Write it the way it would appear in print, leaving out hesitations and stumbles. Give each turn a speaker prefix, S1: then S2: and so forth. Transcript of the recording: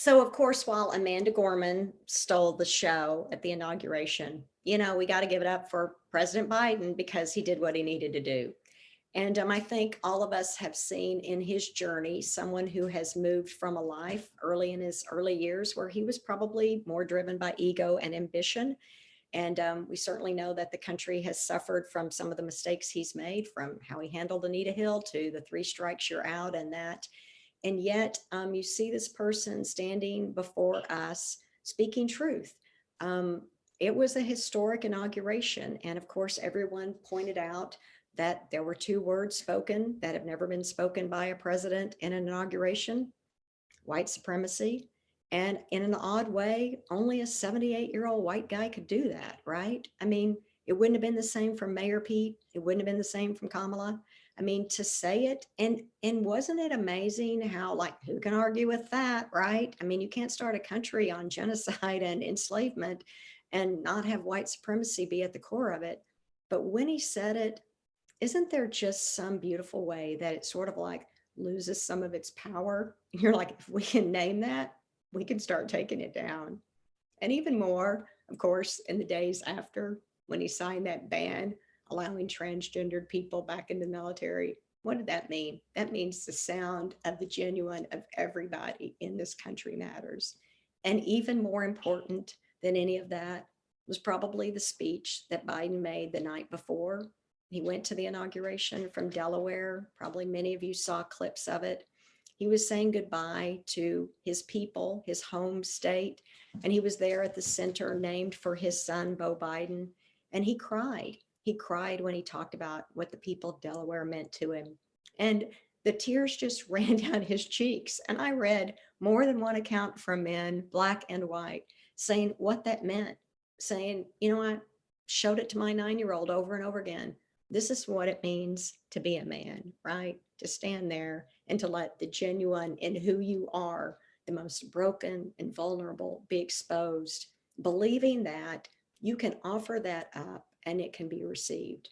S1: So, of course, while Amanda Gorman stole the show at the inauguration, we got to give it up for President Biden because he did what he needed to do. And I think all of us have seen in his journey someone who has moved from a life early in his early years where he was probably more driven by ego and ambition. And we certainly know that the country has suffered from some of the mistakes he's made, from how he handled Anita Hill to the three strikes you're out and that. And yet you see this person standing before us speaking truth. Um, it was a historic inauguration. And of course, everyone pointed out that there were two words spoken that have never been spoken by a president in an inauguration: white supremacy. And in an odd way, only a 78-year-old white guy could do that, right? I mean, it wouldn't have been the same from Mayor Pete. It wouldn't have been the same from Kamala. I mean, to say it, and wasn't it amazing how, like, who can argue with that, right? I mean, you can't start a country on genocide and enslavement and not have white supremacy be at the core of it. But when he said it, isn't there just some beautiful way that it sort of like loses some of its power? And you're like, if we can name that, we can start taking it down. And even more, of course, in the days after, when he signed that ban allowing transgendered people back in the military, what did that mean? That means the sound of the genuine of everybody in this country matters. And even more important than any of that was probably the speech that Biden made the night before. He went to the inauguration from Delaware. Probably many of you saw clips of it. He was saying goodbye to his people, his home state, and he was there at the center named for his son, Beau Biden. And he cried. He cried when he talked about what the people of Delaware meant to him. And the tears just ran down his cheeks. And I read more than one account from men, black and white, saying what that meant, saying, I showed it to my 9-year-old over and over again. This is what it means to be a man, right? To stand there and to let the genuine in who you are, the most broken and vulnerable, be exposed, believing that you can offer that up and it can be received.